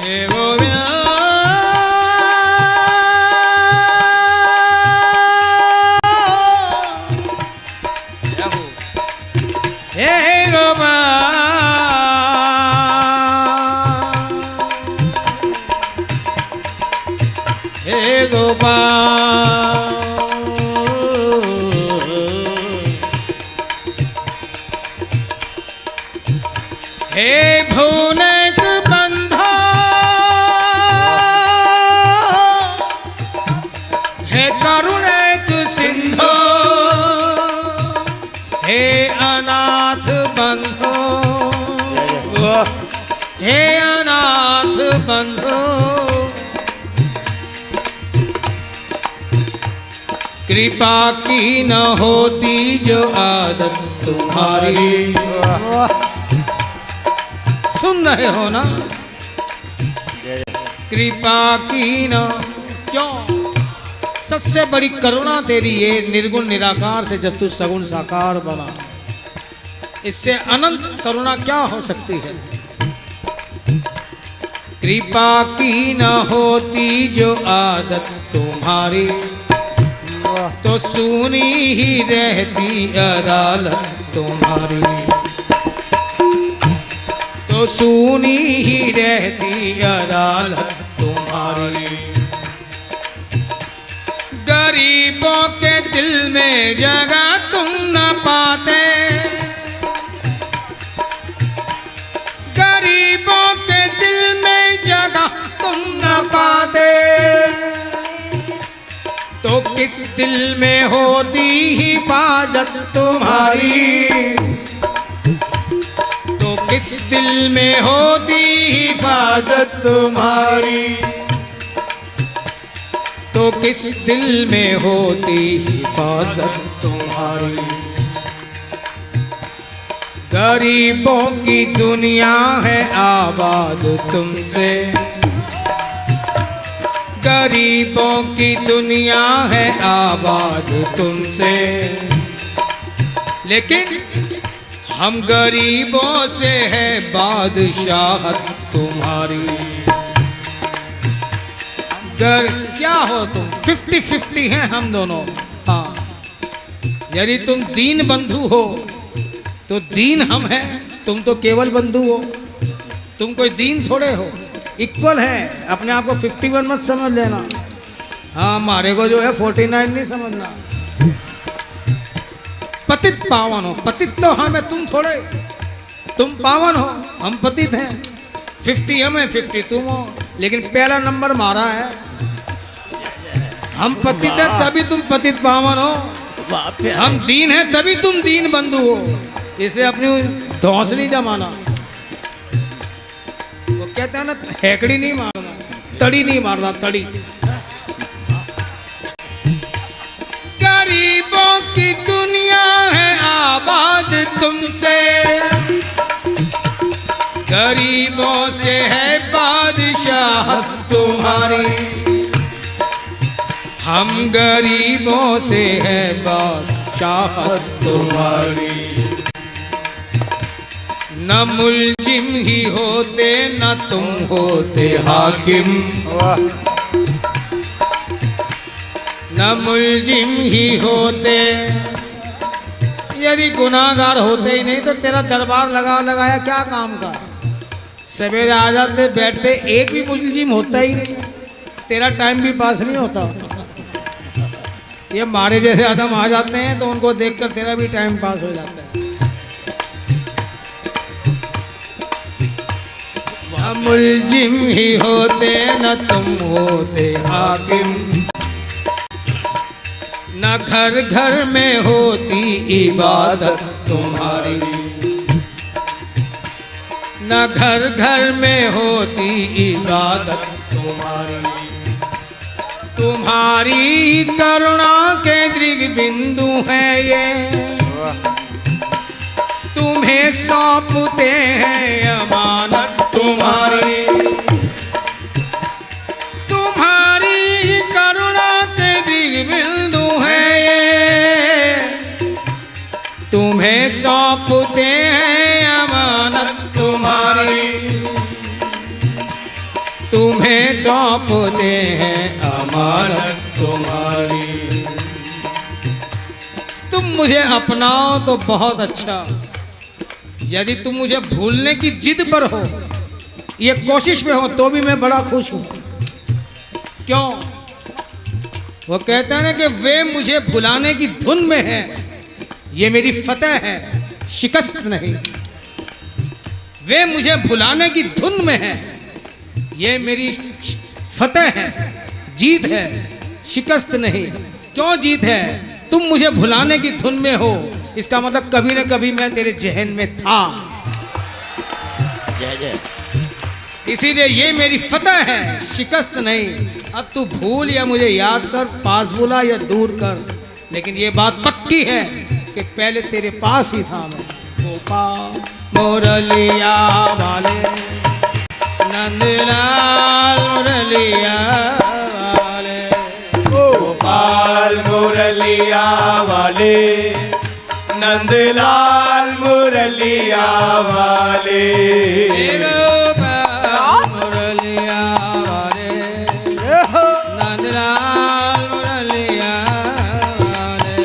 हे गोविंद हे भुवनक बंधो हे करुणक सिंधो हे अनाथ बंधो हे अनाथ बंधो कृपा की न होती जो आदत तुम्हारी। सुन रहे हो ना? कृपा की न क्यों? सबसे बड़ी करुणा तेरी ये निर्गुण निराकार से जब तू सगुण साकार बना, इससे अनंत करुणा क्या हो सकती है? कृपा की न होती जो आदत तुम्हारी तो सुनी ही रहती अदालत तुम्हारी, तो सुनी ही रहती अदालत तुम्हारी। गरीबों के दिल में जगह तुम न पाते, गरीबों के दिल में जगह तुम न पाते, तो किस दिल में होती हिफाजत तुम्हारी, तो किस दिल में होती हिफाजत तुम्हारी, तो किस दिल में होती हिफाजत तुम्हारी। गरीबों की दुनिया है आबाद तुमसे, गरीबों की दुनिया है आबाद तुमसे, लेकिन हम गरीबों से है बादशाहत तुम्हारी। क्या हो तुम? 50-50 हैं हम दोनों। हाँ, यदि तुम दीन बंधु हो तो दीन हम हैं, तुम तो केवल बंधु हो, तुम कोई दीन थोड़े हो, इक्वल है। अपने आप को 51 मत समझ लेना। हाँ, हमारे को जो है 49 नहीं समझना। पतित पावन हो, पतित तो हम है, तुम थोड़े, तुम पावन हो, हम पतित हैं। 50 हम है, 50 तुम हो, लेकिन पहला नंबर हमारा है। हम पतित है तभी तुम पतित पावन हो, हम दीन है तभी तुम दीन बंधु हो। इसे अपनी धौंस नहीं जमाना। वो कहते हैं ना, हेकड़ी नहीं मारना, तड़ी नहीं मारना, तड़ी। गरीबों की दुनिया है आबाद तुमसे, गरीबों से है बादशाहत तुम्हारी, हम गरीबों से है बादशाहत तुम्हारी। न मुल्जिम ही होते न तुम होते हाकिम, न मुल्जिम ही होते। यदि गुनाहगार होते ही नहीं तो तेरा दरबार लगाया क्या काम का? सवेरे आ जाते बैठते, एक भी मुल्जिम होता ही नहीं, तेरा टाइम भी पास नहीं होता। ये हमारे जैसे आदम आ जाते हैं तो उनको देखकर तेरा भी टाइम पास हो जाता है। मुल्जिम ही होते न तुम होते हाकिम, न घर घर में होती इबादत तुम्हारी, न घर घर में होती इबादत तुम्हारी। तुम्हारी करुणा के दृग बिंदु है ये, तुम्हें सौंपते हैं अमानत तुम्हारी, तुम्हारी करुणा के दृग बिंदु है ये, तुम्हें सौंपते हैं अमानत तुम्हारी। तुम्हें सौंपते हैं अमानत तुम्हारी। तुम मुझे अपनाओ तो बहुत अच्छा, यदि तुम मुझे भूलने की जिद पर हो, ये कोशिश में हो, तो भी मैं बड़ा खुश हूं। क्यों? वो कहते हैं ना कि वे मुझे भुलाने की धुन में है, ये मेरी फतह है, शिकस्त नहीं। वे मुझे भुलाने की धुन में है, ये मेरी फतह है, जीत है, शिकस्त नहीं। क्यों जीत है? तुम मुझे भुलाने की धुन में हो, इसका मतलब कभी न कभी मैं तेरे जहन में था। जय जय। इसीलिए ये मेरी फतह है, शिकस्त नहीं। अब तू भूल या मुझे याद कर, पास बुला या दूर कर, लेकिन ये बात पक्की है कि पहले तेरे पास ही था मैं। गोपाल मुरलिया वाले, नंदलाल मुरलिया वाले, गोपाल मुरलिया वाले, नंदलाल मुरलिया वाले, गोपाल मुरलिया वाले, नंदलाल मुरलिया वाले,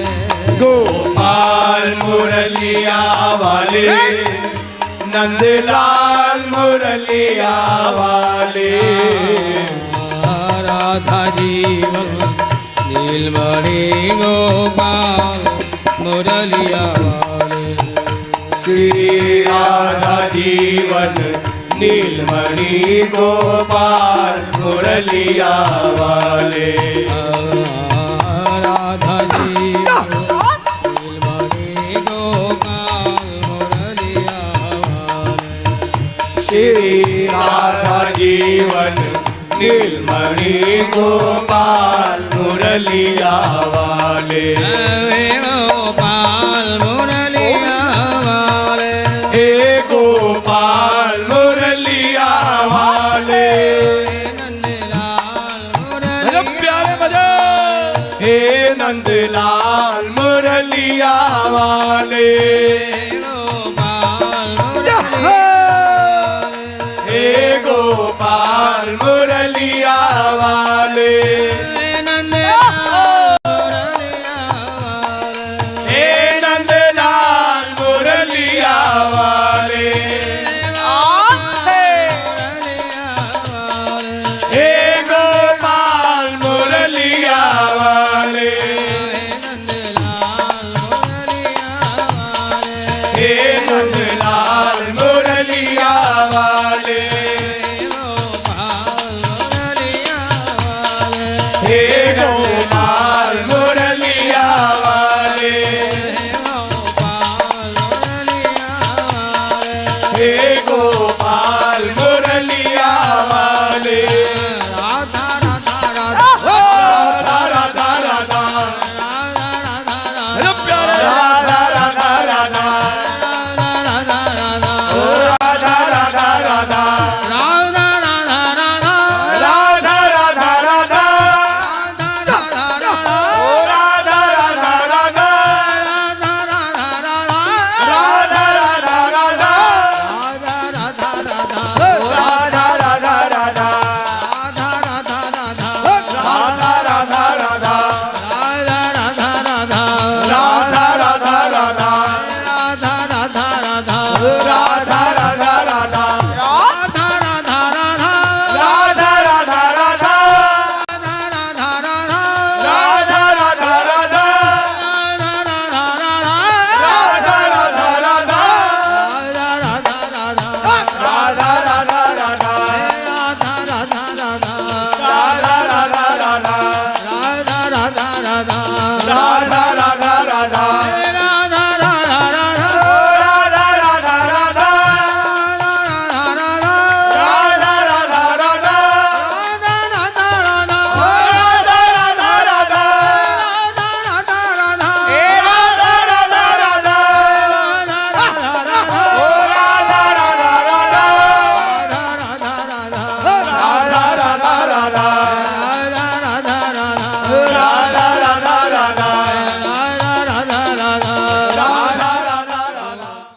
गोपाल मुरलिया वाले, नंदलाल मुरलिया वाले, राधा जीवन नीलमणि गोपाल मुरलिया वाले, श्री राधा जीवन नीलमणि गोपाल मुरलिया वाले, राधा जीवन नीलमणि गोपाल मुरलिया वाले, श्री राधा जीवन नीलमणि गोपाल मुरलिया वाले, गोपाल मुरलिया वाले, हे गोपाल मुरलिया वाले, नंदलाल मुरलिया प्यारे बजा, हे नंदलाल मुरलिया वाले,